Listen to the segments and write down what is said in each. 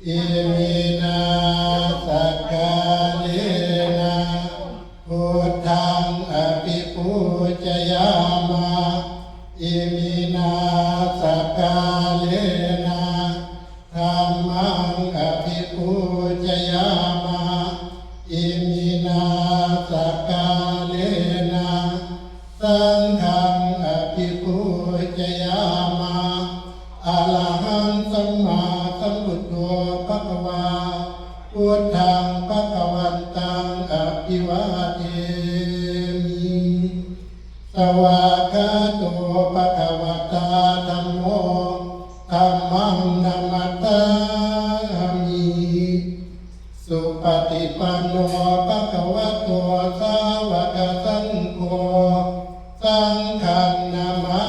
อิมินาสกาเลนะพุทธังอภิปูชยามะอิมินาสกาเลนะธัมมังอภิปูชยามะอิมินาสกาเลนะสังฆังอภิปูชยามะอะระหังสัมมาสัมพุทโธภะคะวาพุทธังภะคะวันตังอภิวาเทมิสวากขาโตภะคะวะตาธัมโมธัมมังนัมมตามิสุปฏิปันโนภะคะวะโตสาวกสังโฆสังฆังนามา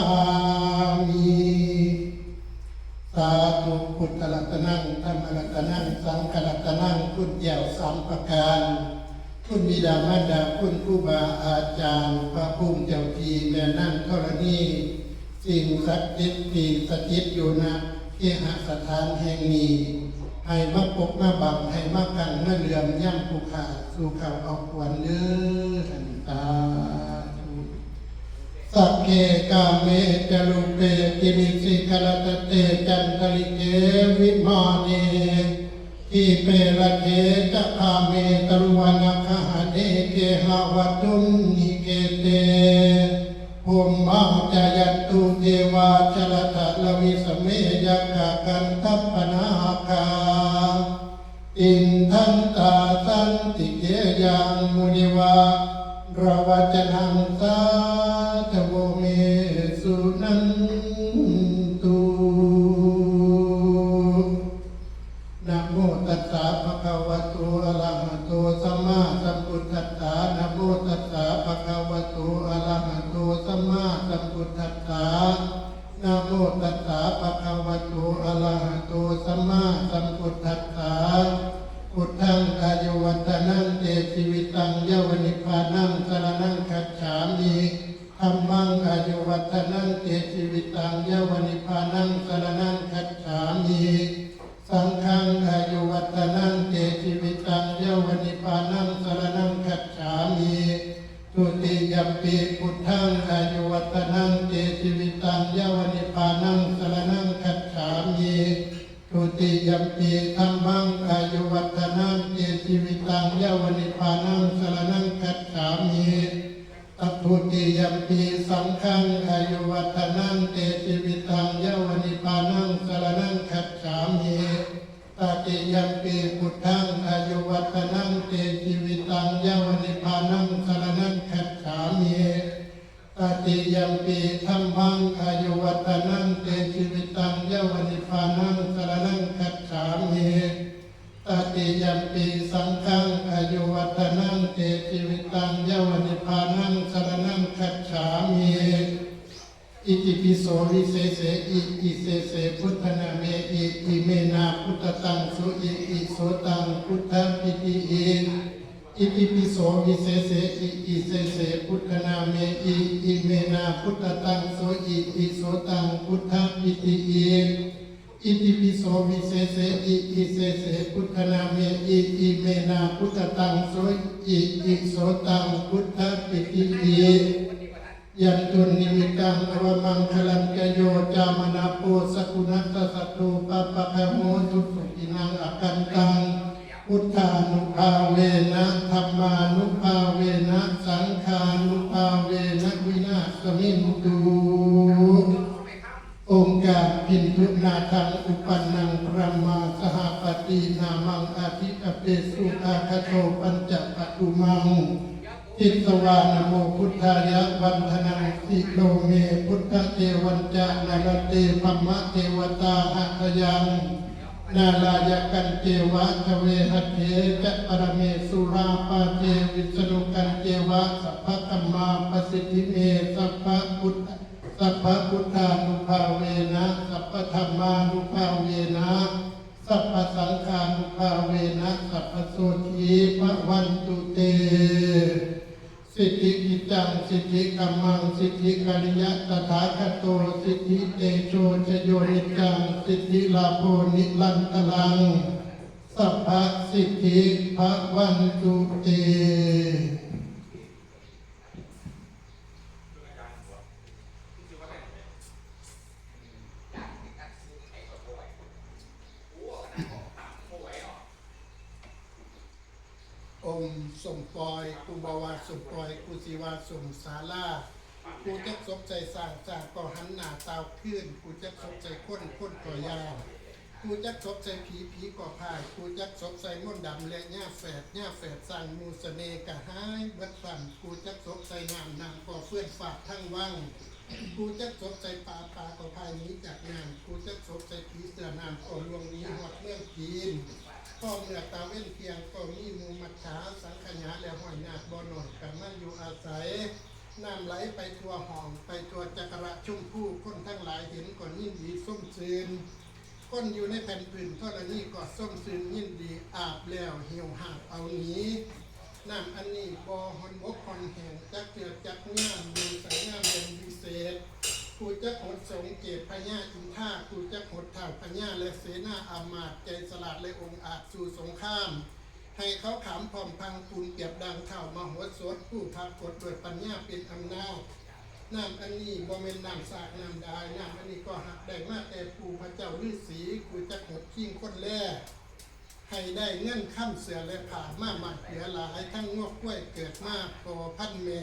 มิสาธุพุทธรัตนังธรรมรัตนังสังฆรัตนังคุณแก้วสามประการคุณบิดามารดาคุณครูบาอาจารย์พระภูมิเจ้าที่แม่นั่งธรณีสิ่งศักดิ์สิทธิ์ที่สถิตอยู่ณเคหสถานแห่งนี้ให้มาปกมาบังให้มากันมาเหลื่อมย่ำภูขาสู่เขาเอาควรเด้อหันตาสักเกกาเมจลุเปติมิสิกลตเตจันทริเกวิมาเนทิเประเกจะคาเมตรุวนาคหะเนเกหาวัตุมนิเกเตภูมิมาจายัตตุเทวาชลทะลวิสเมยกะกันทัปปนาคาอินทันตาสันติเกยังมุนิวาระวัจนังสาธโวเมสุนันตุนะโมตัสสะภะคะวะโตอะระหะโตสัมมาสัมพุทธัสสะนะโมตัสสะภะคะวะโตอะระหะโตสัมมาสัมพุทธัสสะนะโมตัสสะภะคะวะโตอะระหะโตสัมมาสัมพุทธัสสะพุทธังอายุวัฒนังเตชีวิตังเยาวนิพพานังสรณังคัจฉามิธัมมังอายุวัฒนังเตชีวิตังเยาวนิพพานังสรณังคัจฉามิสังฆังอายุวัฒนังเตชีวิตังเยาวนิพพานังสรณังคัจฉามิทุติยัมปิพุทธังอายุวัฒนังเตชีวิตังเยาวนิพพานังสรณังคัจฉามิทุติยัมปิธัมมังอายุวัฒนังเตชีวิตังเยาวนิพพานังสรณังคัจฉามิตัทุติยัมปิสังฆังอายุวัฒนังเตชีวิตังเยาวนิพพานังสรณังคัจฉามิตติยัมปิพุทธังอายุวัฒนังเตชีวิตังเยาวนิพพานังสรณังคัจฉามิตติยัมปิธัมมังอายุวัฒนังเตชีวิตังเยาวนิพพานังสรณังคัจฉามิตติยัมปิสังฆังอายุวัฒนังเตชีวิตังเยาวนิพพานังสรณังคัจฉามิอิติปิโสวิเศษอิเสเสพุทธนาเมอิเมนาพุทธตังสุอิโสตังพุทธปิติอิติปิโสวิเศษอิเสเสพุทธนาเมอิเมนาพุทธตังสุอิโสตังพุทธปิติอิติปิโสวิเศษอิเสเสพุทธนาเมอิเมนาพุทธตังสุอิโสตังพุทธปิติยันตุนิมิตังอวมังคลังกโยจามนาโปสกุณัสสัตตุปปะคะโมทุสุกินังอกันตังพุทธานุภาเวนะธัมมานุภาเวนะสังฆานุภาเวนะวินาศมินตุองค์การพินทุนาทังอุปันนังพระมาสหปฏินามังอาทิตเปสุอาคโตปัญจปตุมังทิสวานโมพุทธายะวันธนังสิโลเมพุทธเทวันจานารเตภัมมะเทวตาหัตยังนาลายกันเจวะทเวหัตเถจะปรเมสุราปาเทวิสนุกันเจวะสัพพะกัมมาปสิทธิเมสัพพะพุทธานุภาเวนะสัพพะธรรมานุภาเวนะสัพพะสังฆานุภาเวนะสัพพะโสทีภวันตุเตสิทธิกิจังสิทธิกัมมังสิทธิกัลยะตถาคโตสิทธิเตโชชโยนิจังสิทธิลาโภนิลันตลัง สัพพสิทธิภวันตุเตองค์สมปอยกูบาวาสมปอยกูสิวาสมศาลากูจะสบใจสร้างจากก็หันหน้าตาวขึ้นกูจะสบใจค้นก่อยาวกูจะสบใจผีก่อพายกูจะสบใจม่นต์ดำและหญ้าแฝดสร้างมูสเนกะหายเบิดปั่นกูจะสบใจน้ำก่อเฟื่อนฝาดทั้งวังกูจะสบใจปลาก่อพายนี้จากน้ำกูจะสบใจผีเสือน้ำก่อลวงนี้หอดเมืองจีนพ่อเมื่อตาเว้นเพียงก็มีมูมัจฉาสังขยาและห้อยนาคบ่อหน่อยกันมาอยู่อาศัยน้ำไหลไปทั่วห้องไปทั่วจักระชุ่มผู้คนทั้งหลายเห็นก่อนยินดีส้มซืนคนอยู่ในแผ่นผืนเท่านี้ก็ส้มซืนยินดีอาบแล้วเหี่ยวหาบเอาหนีน้ำอันนี้บ่หอนบกหอนแห่งจักเจือจักงามมีสายงามเป็นพิเศษกูจะหดสงเกตพญาอินท่ากูจะหดเท่าพญาและเสนาอามาตย์ใจสลัดและองค์อาจสู่สงครามให้เขาขามพร้อมพังปูนเปียบดังเท่ามโหสถผู้พักกดด้วยปัญญาเป็นอำนาจน้ำอันนี้บ่เมนน้ำสากน้ำได้น้ำอันนี้ก็หักได้มากแต่ปู่พระเจ้าฤาษีกูจะหดขิ้งคนแรกให้ได้เงื่อนข้ามเสือและผ่ามาหมัดเหลือหลายทั้งงอกกล้วยเกิดมากพอพันแม่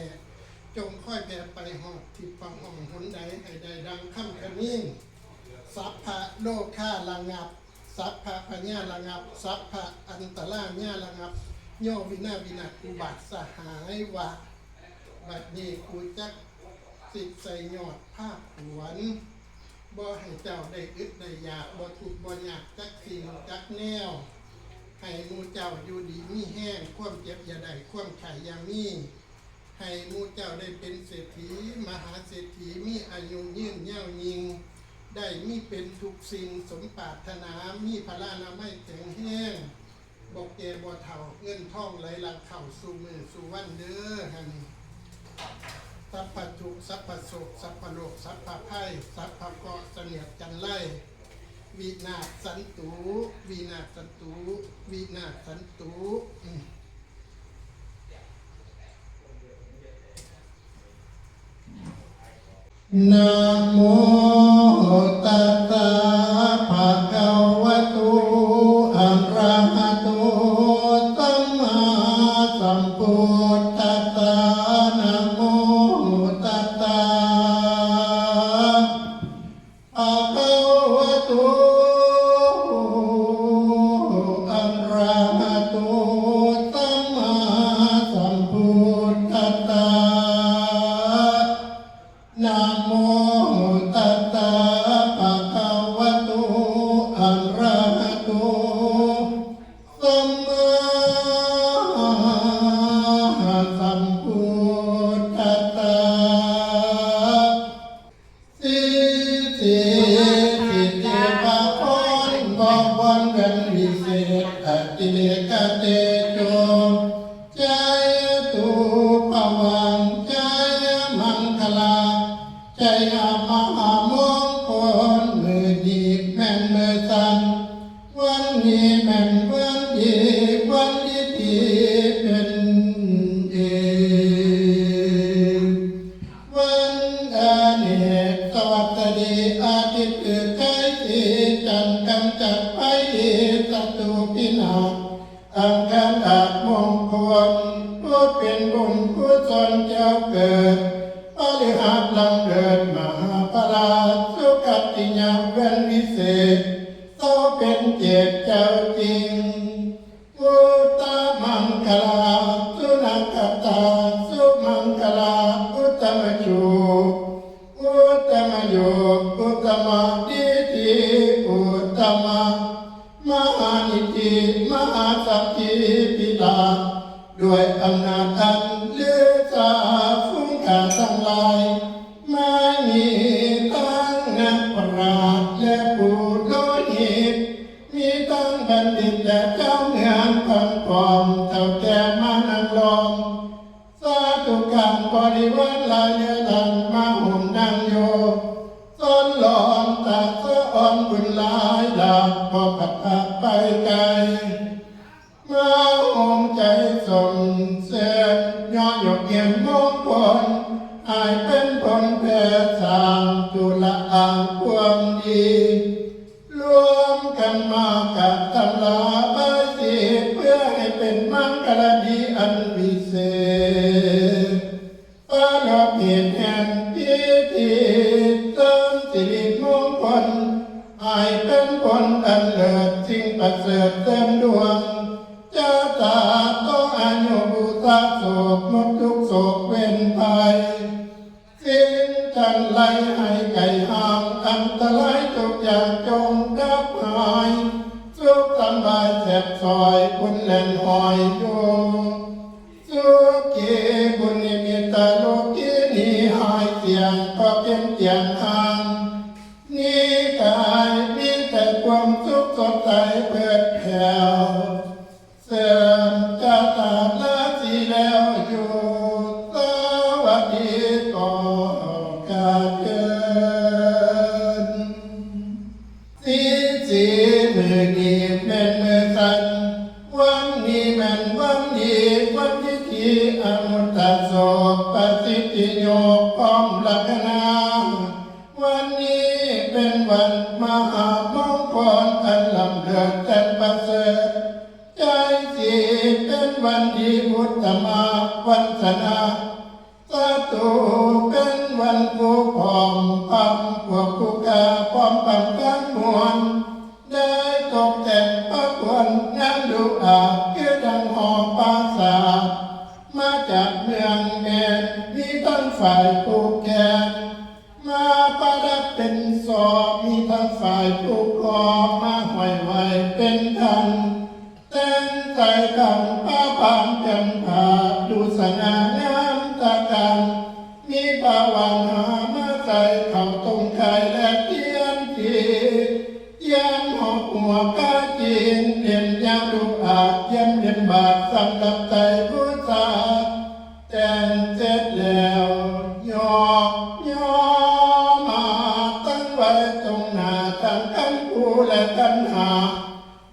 จงค่อยแผ่ไปหอบที่ฟังห้องหนใดให้ได้ดังข้ามกระนิ่งสัพพะโลกข้าระงับสัพพะปัญญาระงับสัพพะอันตราญญาระงับโยวินาอุบัติสหายวะบัดนี้กูจักสิบใส่ยอดภาคหวนบ่ให้เจ้าได้อึดได้อยากบ่ทุกข์บ่ยากจักสิ่งจักแนวให้หมู่เจ้าอยู่ดีมีแห้งความเจ็บอย่าได้ความไข่อย่ามีให้หมู่เจ้าได้เป็นเศรษฐีมหาเศรษฐีมีอายุยืนยาวยิ่งได้มีเป็นทุกสิ่งสมปรารถนามีพลานาไม่แข็งแห้งบอกแก่บ่เท่าเงินทองไหลหลังเข่าสู่มือสู่วันเด้อฮันสัพพจุสัพพโสสัพพโลกสัพพไพ่สัพพเกาะเสนียดจันไล่วินาศสันตุวินาศสันตุวินาศสันตุนะโมตัสสะภะคะวะโตอะระหะโตสัมมาสัมพุทธัสสะนะโมตัสสะภะคะวะโตอะระหะโตสัมมาสัมพุทธัสสะนะโมตัสสะภะคะวะโตอะระหะโตสัมมาสัมพุทธัสสะสิทธิภาพรบอกวันกันวิเศษอติเลกเตโชใจตุภวังใจมังคลาใจอามหามงคลมือดีแม่นมือสันวันนี้แม่นวันดีวันดีที่เป็นเอกวันอาเนกสวัสดีอาทิตย์เกิดใกล้ที่จันทร์กำจัดไปศัตรูพินาศอังคารอาจมงคลผู้เป็นบุญผู้สนเจ้าเกิดปริหารลังเกิดมหาปราชสุขติญาเวนวิเศษโตเป็นเจตเจ้าจริงอุตมังคลาสุนักตาสุมังคลาอุตมจูอุตมโยอุตมดิติอุตมมหานิธิมหาสัพพิปิตาด้วยอำนาจอันเลือสาฟุ้งข้าทั้งหลายไม่มีทั้งนักปราชญ์และผู้โลหิตมีทั้งบัณฑิตและเจ้าเมืองพันปอมเท่าแก่มานังลมสาธุการบริวารลายเยดันมาหุ่นดังโยต้นหลอนตาสะอ่อนบุญหลายหลากพอปัดไปไกล งียนมงคลอายเป็นผลแผ่สร้างจุลอ่างความดีรวมกันมากับตำราใบสีเพื่อให้เป็นมังคลดีอันวิเศษประรบเหตุแห่งพิธีเติมสิริมงคลอายเป็นผลอันเลิศสิ่งประเสริฐเต็มดวงเจ้าตาต้องอายุบุตรโศกหมดทุกโศกเว้นภัยสิ้นจันไลให้ไก่ห่างอันตรายทุกอย่างจงดับหายสุขสบายแสบซอยคุณแหลนหอยอยู่สุขีบุญนิมิตาโลกีนี้หายเสียงก็เป็นเสียงห่างนี่กายมีแต่ความสุขสดใสเปิดแผ่วเสื่อมจะตาลาสีแล้วอยู่สวัสดีต่อกาเกินสีมือดีเป็นมือสั่นวันนี้แม่นวันดีวันที่ทีอมุตตะโสปสิทธิโยพร้อมลักนาวันนี้เป็นวันมหามงคลอันลำเลิศจันประเสริฐใจสีเป็นวันดีอุตตมะวันสนาสาธุเป็นวันผู้พร้อมพัมพวกผู้กาพร้อมปังกันมวลได้ตกแต่งประกวนงานดูอาคือดังหอปราสาทมาจากเมืองแมนมีทั้งฝ่ายผู้แก่มาประดับเป็นสอบมีทั้งฝ่ายผู้คอมาห้อยไว้เป็นทันแต่งใจคำผ้าผ่านเป็นผ้าดูสง่างามตะการมีภาวานหามาใส่เข้าตรงไข่และเทียนทียันหอกหัวกาจีนเลียนยาวดูอาจเยี่ยมเลียนบาทสำหรับใจผู้สาแต่งเสร็จแล้วยอมาตั้งไว้ตรงหน้าทั้งกันผู้และกันหา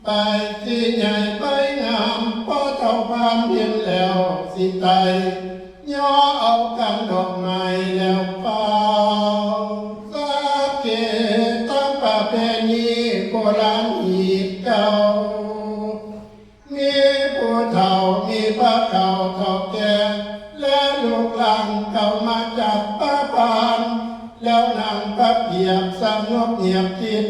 ใบที่ใหญ่ใบงามพอเท่าบ้านเห็นแล้วสิไตย่อเอากันดอกไม้แล้วเป่าสาเกตามประเพณีโบราณอีกเก่ามีผู้เฒ่ามีพระเก่าเฒ่าแก่และลูกหลานเข้ามาจับประพานแล้วนำพระเพียบสงบเงียบจิต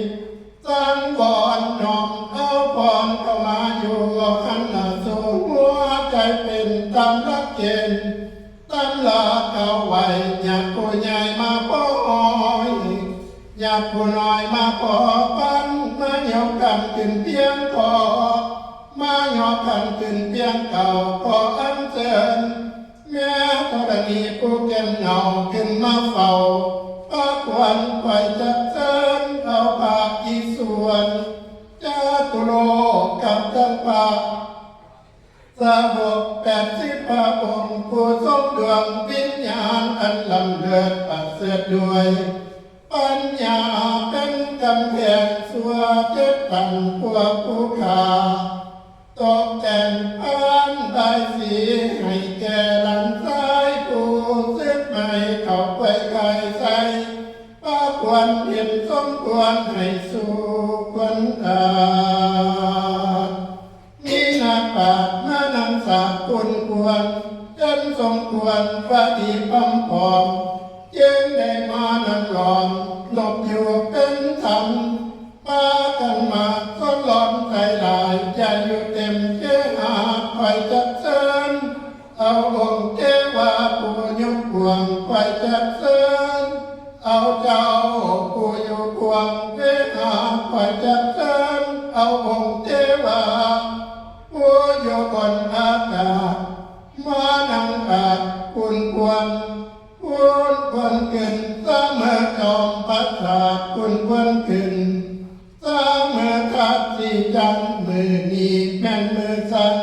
สังวรน้อมเอาพรเข้ามาอยู่หันหน้าสู่หัวใจเป็นตามรักเกณฑ์ตามลาเข้าไว้อยากผู้ใหญ่มาพอยอยากผู้น้อยมาพอปันมาหยอกกันขึ้นเพียงพอมาหยอกกันขึ้นเพียงเก่าพออันเชิญแม้ธรณีผู้แก่นเงาขึ้นมาเฝ้าพระควันไฟจัดเชิญเอาภาคอีส่วนจาตุโลกกับทั้งภาคสาวก80 พระองค์ผู้ทรงดวงวิญญาณอันลำเลิศประเสริฐด้วยปัญญาเป็นกำแพงสัวเจ็ดตันพวกผู้ขาตกแต่งพานใบสีให้แก่หลังซ้ายผู้ซึ่งไม่เข้าไปใครใส่ป้าควรเห็นสมควรให้สู่คนอามีนาปาดมานังสาคุณควรจนสมควรว่าดีพัมพอมจึงได้มานังหลอมหลบอยู่เป็นธรรมป้ากันมาก็หลอมใจหลายจะอยู่เต็มเจ้าคอยจัดเชิญเอาองค์เทวาผู้ยุบวงคอยจัดเชิญเอาเจ้าผู้อยู่พวงเวหาคอยจัดเชิญเอาองค์เทวาผู้อยู่บนอากาศมานังอาจคุณควรขึ้นเสมอจอมประสาทคุณควรขึ้นเสมอทัดสีจันมือนี้แม่นมือสั่น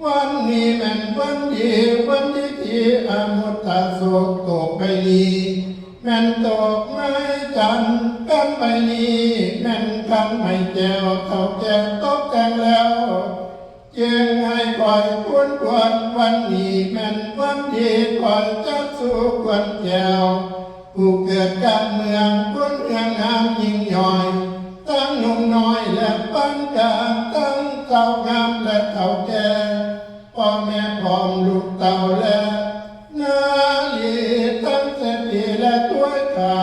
วันนี้แม่นวันดีวันที่ที่อมุตตะโศกตกไปนี้แม่นตกไม้จันกันไปนี้แม่นกันไม่แก้วเท่าแก่ตกแต่งแล้ว จึงให้คอยคุ้นควรวันนี้แม่นวันดีคอยจัดสู่ควรแจวผู้เกิดการเมืองคุ้นเมืองงามยิ่งใหญ่ตั้งหนุ่มน้อยและปานกลางตั้งเจ้างามและเฒ่าแก่พ่อแม่พร้อมลูกเต่าและนาลีตั้งเศรษฐีและถ้วยกา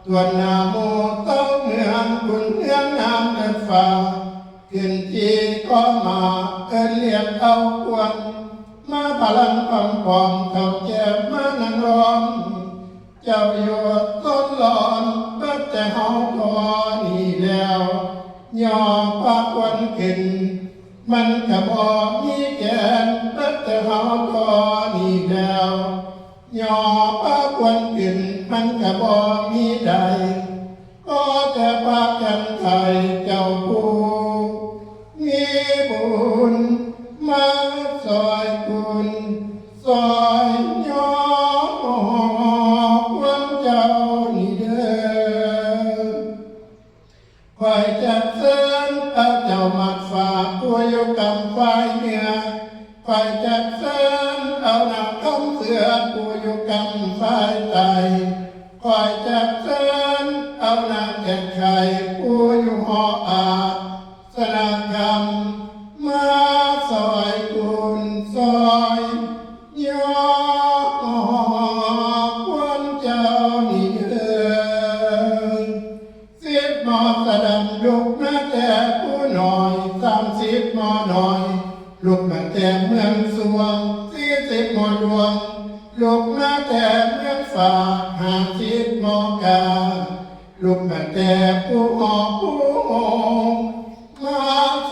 ตัวนาโมเต้าเมืองคุณเมืองงามเดินฟ้าขึ้นจีก็มาเอิ้นเรียกเอาควรมาพลังความพร้อมเท่าแก่มานั่งร้อนเจ้าอยู่ต้นหลอนเบิดแต่เฮาทอนี่แล้วย่อปากวันขึ้นมันก็บ่มีแกนเบิดแต่เฮาทอนี่แล้วย่อปากวันขึ้นมันก็บ่มีใดก็แต่พากันไทยเจ้าผู้มีบุญมาซอยคุณซอยย่อควรเจ้านี่เด้อคอยจัดเส้นเอาเจ้ามัดฝากตัวโยกำฝ่ายเหนือคอยจัดเส้นเอาหน้าคำเสือผู้โยกำฝ่ายใต้คอยจัดเส้นเอาหน้าแก่ไข่ผู้อยู่หออาสนากรรมมาซอยคุณซอยย่อควรเจ้านี่เด้อ10 หมอสะดำลุกมาแต่ผู้น้อย30 หมอน้อยลุกมาแต่เมืองสวง40 หมอหลวงลุกมาแต่เมืองฝ่า50 หมอกาลุกมาแต่ผู้หอผู้หงมา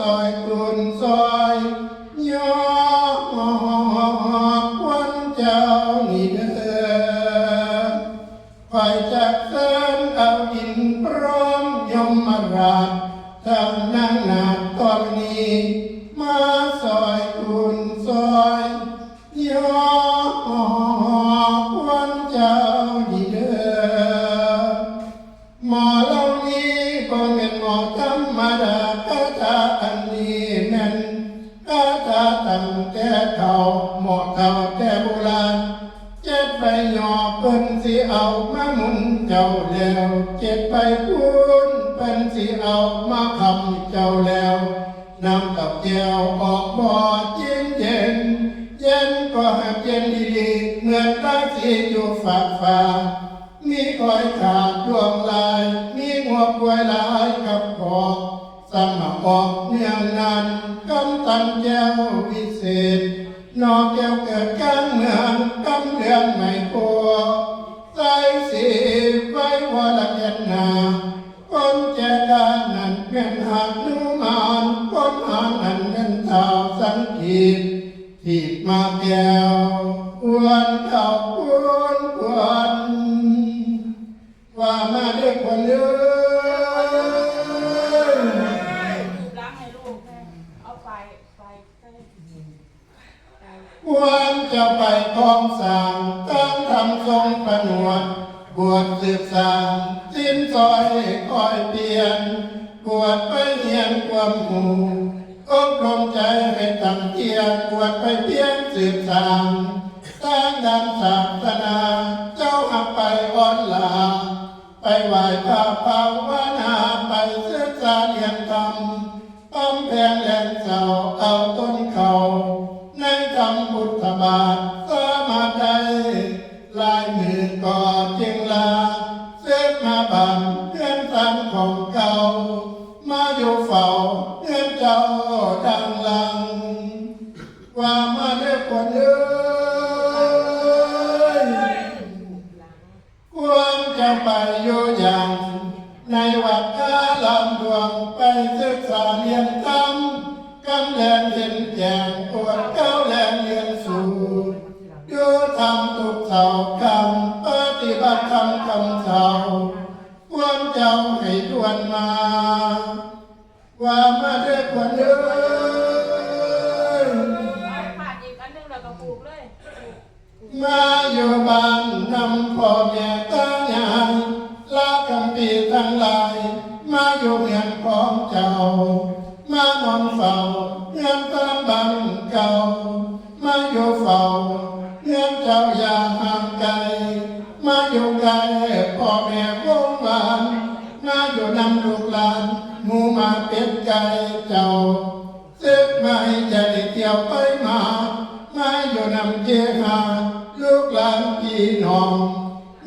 ซอยคุณซอยย่อควรเจ้านี่เด้อคอยจักเส้นเอาอินพร้อมยมราชทางนางนาฏตอนนี้มาซอยคุณซอยย่อควรเจ้านี่เด้อหมอเหล่านี้บ่แม่นหมอธรรมดาคาถาอันนี้แม่นคาถาตั้งแต่เขาหมอเฒ่าแต่โบราณเจ็ดไปหยอเพิ่นสิเอามาหมุนเจ้าแล้วเจ็ดไปพูนเพิ่นสิเอามาคำเจ้าแล้วน้ำกับแก้วออกบ่อเย็นเย็นเย็นก็หักเย็นดีๆเหมือนราศีอยู่ฝากฟ้ามีคอยขาดดวงลายมีหัวกล้วยลายกับขอบสมออกเนื่องนั้นกำตันแก้ววิเศษนอกแก้วเกิดกลางเมืองกำเรืองไม่กลัวใจสีไว้วรเอ็นนาคนแจกันนั้นเป็นหักนุมานคนหานันเป็นเท้าสังกีบที่มาแก้วอวนเข่าคุณควรว่ามาเด็กคนเอ้ยล้างให้ลูกเอาไฟควรจะไปคลองสางตั้งทำทรงประนวดบวชสืบสานสิ้นซอยคอยเปลี่ยนบวชไปเหียนความหูอบรมใจให้ตั้งเทียนบวชไปเพียงสืบสานสร้างดันศาสนาเจ้าหักไปอ่อนลาไปไหว้พระภาวนาไปศึกษาเรียนธรรมป้อมแพงแหลมเสาเอาต้นเขาในธรรมพุทธบาทสมาได้ลายมือก่อจึงลาเสื้อมาบันเพื่อนสันของเก่ามาอยู่เฝ้าเพื่อนเจ้าดังลังว่ามาเด้อคนเอ้ยควรจะไปอยู่อย่างในวัดอาลำดวงไปศึกษาเรียนธรรมกำแลงเห็นแจ้งปวดเก้าแรงเรียนสู่ดูธรรมทุกเสาคำปฏิบัติธรรมคำเสาควรเจ้าให้ดวนมาว่ามาเด้อคนเอ้ยขาดอีกอันนึงแล้วก็ปลูกเลย มาอยู่บ้านนำพ่อแม่ตายายลาคำปีทั้งหลายมาอยู่เมืองของเจ้ามานอนเฝ้าเงินตาม าซึกไม่จะได้เกี่ยวไปมาอยู่นำเจหาลูกหลานพี่น้อง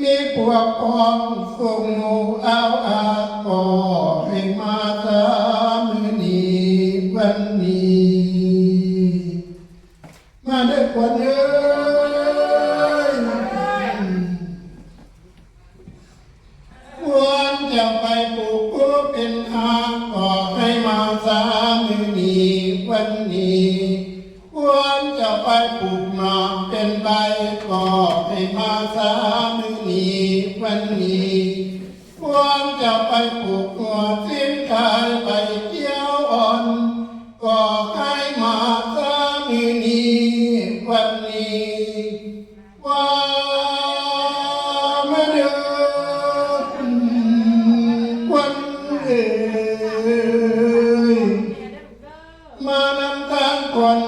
มีพวกพ้องฝูงหมู่เอาอาก็ให้มาสามือนี้วันนี้มาเด้อควันเอ้ยควรจะไปปลูกผู้เป็นอาก็ให้มาสามือนี้วันนี้ควรจะไปปลูกหมากเป็นใบก็ให้มาสามือนี้วันนี้ควรจะไปปลูกหัวสิ้นกายใบเขียวอ่อนก็ให้มาสามือนี้วันนี้ว่ามาเดินวันเอ๋ยมานำทางคน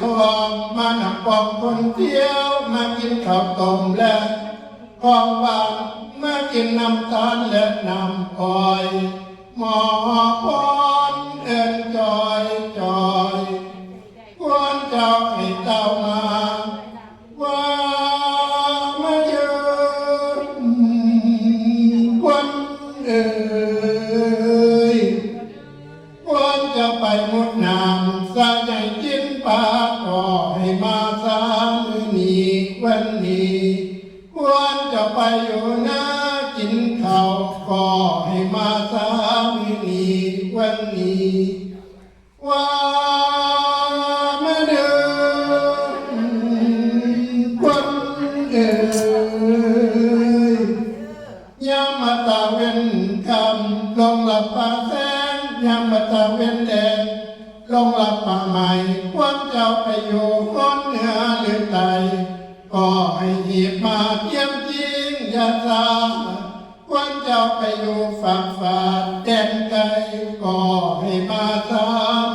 ทองมานำปองคนเที่ยวมากินข้าวต้มและของหวานมากินน้ำตาลและน้ำอ้อยหมอพรเอิ้นจอยจอยควรเจ้าให้เต้ามาว่ามาเยินควรเอ๋ยควรจะไปมุดน้ำสาใจกินปลาก็ให้มาสามือนี้วันนี้ควรจะไปอยู่นากินข้าวก็ให้มาสามือนี้วันนี้ว่ามาเดินคนเอ๋ยยามมาตาเว้นคำลงหลับป่าแสงยามมาตาเว้นแดงลงหลับป่าใหม่ควรเจ้าไปอยู่คนเหนือหรือใต้ก็ให้หยิบมาเทียมจริงอย่าซาควรเจ้าไปอยู่ฝั่งฟ้าแดนไกลก็ให้มาสา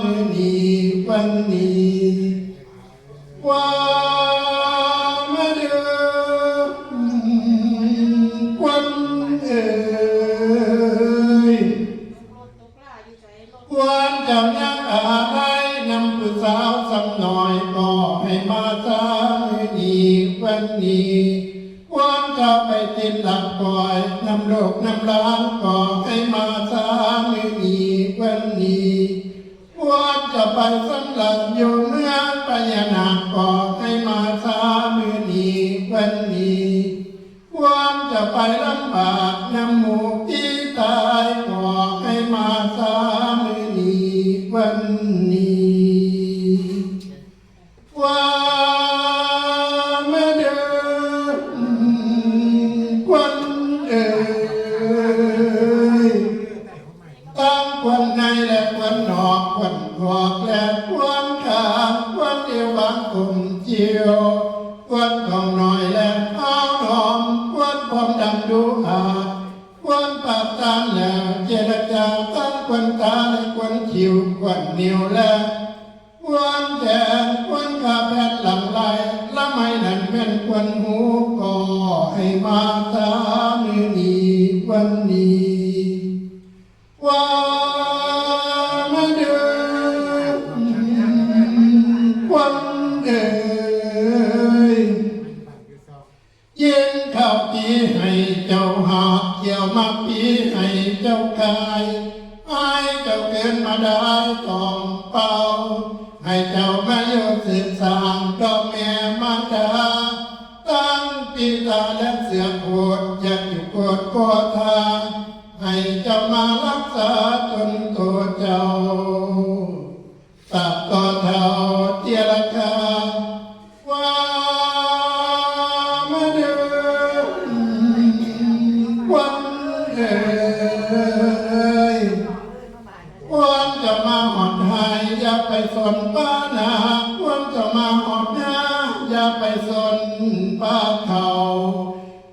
มือนี้วันนี้ว่ามาเดินวันเอ๋ยควรเจ้ายักอะไรนำผู้สาวสำหน่อยก็ให้มาสามือนี้วันนี้ควรเจ้าไปติดหลักปล่อยนำโลกนำล้านก็ให้มาสามือนี้วันนี้ควรจะไปสำหรับอยู่เมืองพญานาคก็ให้มาสามือนี้วันนี้ควรจะไปลำบากนำหมู่ที่ตายก็ให้มาสามือนี้วันนี้ว่ามาเดินควันเอ๋ยตั้งควันในและควันนอกควันขอกและควันข้างควันเอวบางกลุ่มเจียวควันของน้อยและเอาหอมควันพร้อมดำดูอาจควันปากตานแล้วเจรจาตั้งควันตาและควันคิ้วควันนิ้วและควันแขนควันขาแพทย์หลังไหลละไม่นั่นเป็นควันหูก็ให้มาสามือนี้วันนี้ว่ามาเดินควันเอ๋ยเย็นข้าวปีให้เจ้าหาเกี่ยวมาปีให้เจ้าคายให้เจ้าเกินมาได้กองเป่าให้เจ้ามาโยสืบสางดอกแม่มาดาตั้งปีตาและเสือโคดอยากอยู่โคดโคทาให้เจ้ามารักษาจนตัวเจ้าตับต่อเท่าเทียรคาว่ามาเดินวันเอ๋ยควรจะมาหอดหายอย่าไปสนป้านาควรจะมาหอดหาอย่าไปสนป้าเขา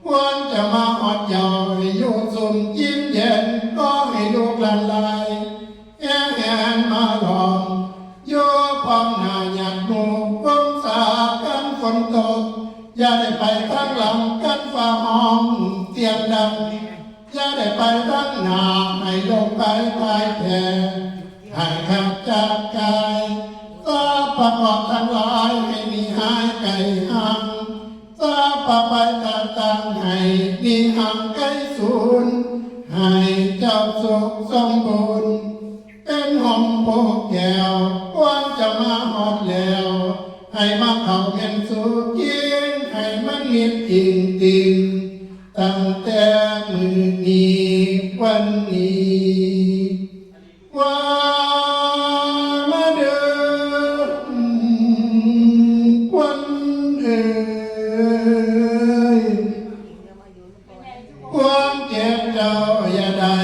ควรจะมาหอดเยาให้อยู่สุมยิ้มเย็นก็ให้ลูกหลานลายแง่แงนมาหลอมโยพร้อมหน้าหยัดหมู่คงสากันฝนตกอย่าได้ไปข้างหลังกันฝ่าห้องเสียงดังอย่าได้ไปข้างหน้าให้ลงไปพายแพ้ให้ข้าเจ้า ากกายซาปะเกาะทั้งหลายให้มีหายไก่ห่างซาปะไปต่างๆให้มีห่างไก่ศูนย์ให้เจ้าสุขสมบูรณ์เป็นหอมโพกแก้ววันจะมาหอดแล้วให้มาเข้าเมียนสุกินให้มันมีจริงตั้งแต่มือนี้วันนี้ว่ามาเดินวันเอ่ยความเจ็บเจ้าอย่าได้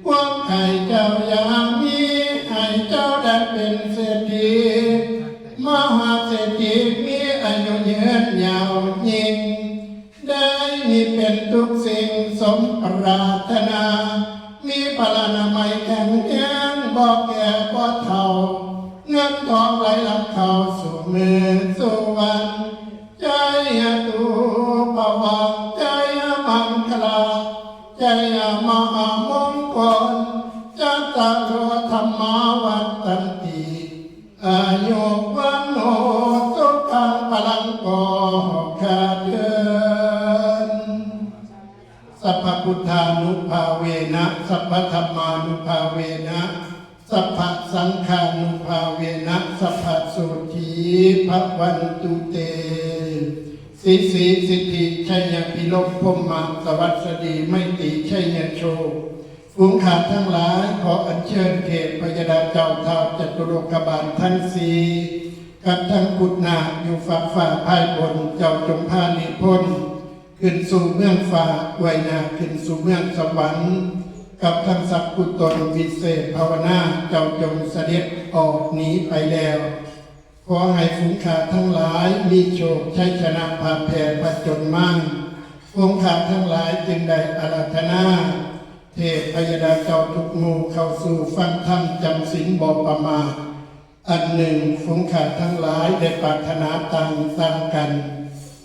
ความไข่เจ้าอย่ามีให้เจ้าได้เป็นเศรษฐีมหาเศรษฐีมีอายุยืนยาวยิ่งได้มีเป็นทุกสิ่งสมปรารถนามีพลานามัยแข็งแรงบอกแก่บ่เท่าเงินทองไหลหลังเข้าสู่มือสู่วันใจตูภวังใจมังคลาใจมหามงคลจัตตารธรรมาวัฏตันติอายุวันโนสุขังพลังก่อขาดเดินสัพพพุทธานุภาเวนะสัพพธัมมานุภาเวนะสัพพสังฆานุภาเวนะสัพพโสธีภวันตุเตสิทธิชัยพิโลกพมมาสวัสดีไม่ติชัยโชฝูงขาดทั้งหลายขออัญเชิญเขตพยดาเจ้าท้าวจตุโลกบาลทั้งสี่กับทั้งกุฎนาอยู่ฝ่าภายบนเจ้าจงพานิพนธ์ขึ้นสู่เมืองฟ้าอวยนาขึ้นสู่เมืองสวรรค์กับทั้งสัพพุตนวิเศษภาวนาเจ้าจงเสด็จออกหนีไปแล้วขอให้ฝูงขาทั้งหลายมีโชคชัยชนะพาแผ่ผจญมั่งฝูงขาทั้งหลายจึงได้อาราธนาเทพพยดาเจ้าทุกหมู่เข้าสู่ฟังธรรมจำศีลบ่ประมาทอันหนึ่งฝูงขาทั้งหลายได้ปรารถนาต่างกัน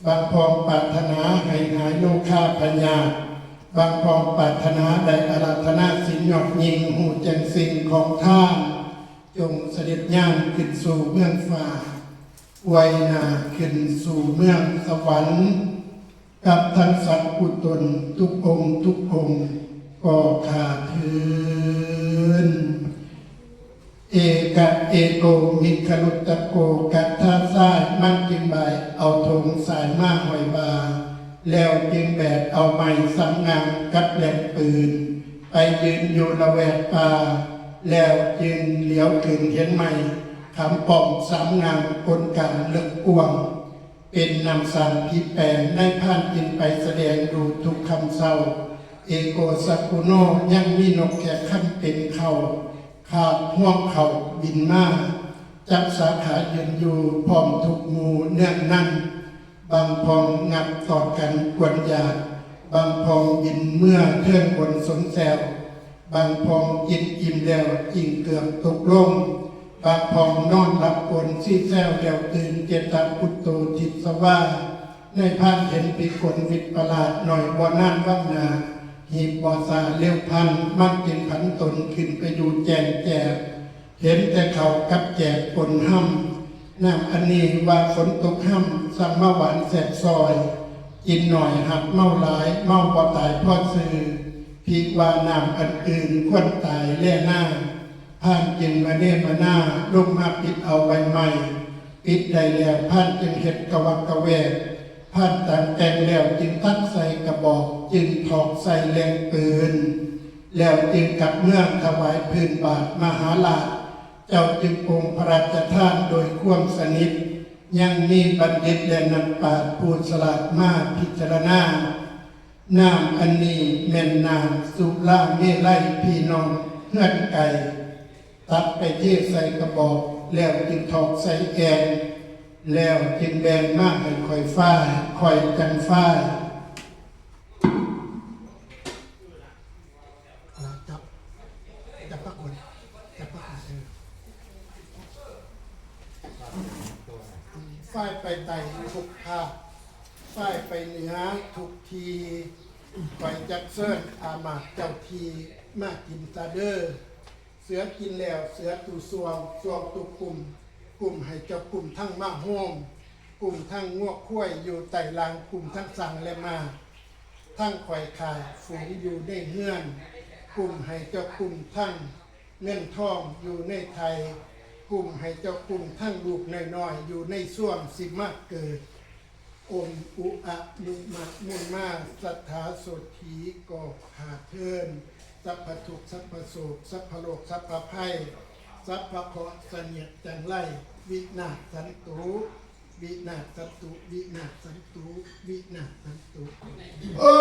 บางพองปรารถนาให้หายโลคาพญาบางพองปรารถนาได้อาราธนาศีลยอดยิ่งหูจังสิ่งของท่านจงเสด็จย่างขึ้นสู่เมืองฟ้าอวยนาขึ้นสู่เมืองสวรรค์กับทั้งสัตว์ปุตนทุกองค์ทุกองค์ก็ขาดเทินเอกะเอโกมิคลุตตะโกกัตถาซ้ายมันจึงใบเอาธงสายมาหอยบาแล้วจึงแบกเอาไม้สำงามกับแหลมปืนไปยืนอยู่ละแวกป่าแล้วจึงเหลียวขึ้นเห็นไม้คำป่องสำงามคนกันเลึกกวงเป็นนำสั่งที่แปลงได้ผ่านจินไปแสดงดูทุกคำเศร้าเอโกสักุโนยังมีนกแก่ขั้นเป็นเขาขาดห่วงเขาบินมาจับสาขายืนอยู่พร้อมทุกหมู่เนื่องนั่นบางพองงับต่อกันกวนยาบางพองบินเมื่อเทื่อนบนสนแซวบางพองกินอิ่มแล้วจิงเกือบตกลงบางพองนอนหลับกลซีแซวแล้วตื่นเจตปุตโตทิพสว่าในพานเห็นปีกลวิตประหลาดหน่อยบ่อนานว่างนาหีบบอสาเลี้ยวพันมันจึงผันตนขึ้นไปดูแจงแจกเห็นแต่เขากับแจกปนห้ำน้ำอันนี้ว่าฝนตกห้ำสั่งมาหวานแสบซอยกินหน่อยหักเมาหลายเมาบ่ตายพ่อซื้อพีกว่าน้ำอันอื่นควรตายแล่หน้าผ่านจึงมาเนมาหน้าลงมาปิดเอาไว้ใหม่ปิดได้แล้วผ่านจึงเห็ดกวักกระแวกผ่านต่างแต่งแล้วจึงตั้งใส่กระบอกจึงถอกใส่แรงปืนแล้วจึงกลับเมืองถวายพื้นบาทมหาลาภเจ้าจึงองค์พระราชทานโดยความสนิทยังมีบัณฑิตและนักปราชญ์ผู้ฉลาดมาพิจารณาน้ำอันนี้แม่นน้ำสุราเมลัยพี่น้องเฮือนไก่ตัดไปเทใส่กระบอกแล้วจึงถอกใส่แอนแล้วจึงแบนมากให้คอยฝ้ายคอยจังฝ้ายจับพระคุณฝ้ายไปไต่ทุกภาคฝ้ายไปเหนือทุกทีไปจักเซิร์นอามาตเจ้าทีมากินตาเดอร์ สือกินแล้วเสือตูสวงสวงตุกกลุ่มให้เจ้ากลุ่มทั้งมาโฮมกลุ่มทั้งงวกข้วยอยู่ไต่ลางกลุ่มทั้งสั่งและมาทั้งข่อยขายฝูงอยู่ในเฮือนกลุ่มให้เจ้ากลุ่มทั้งเงินทองอยู่ในไทยกลุ่มให้เจ้ากลุ่มทั้งลูกน้อยๆอยู่ในส่วงสิมาเกิดอมอุอะมุมะมุนมาสัทธาโสถีกอบขาเทินสัพพทุกข์สัพพโศกสัพพโลกสัพพภัยสัพพะเคราะห์เสนียดจังไรวินาศสันตุวินาศสันตุวินาศสันตุวินาศสันตุโอ้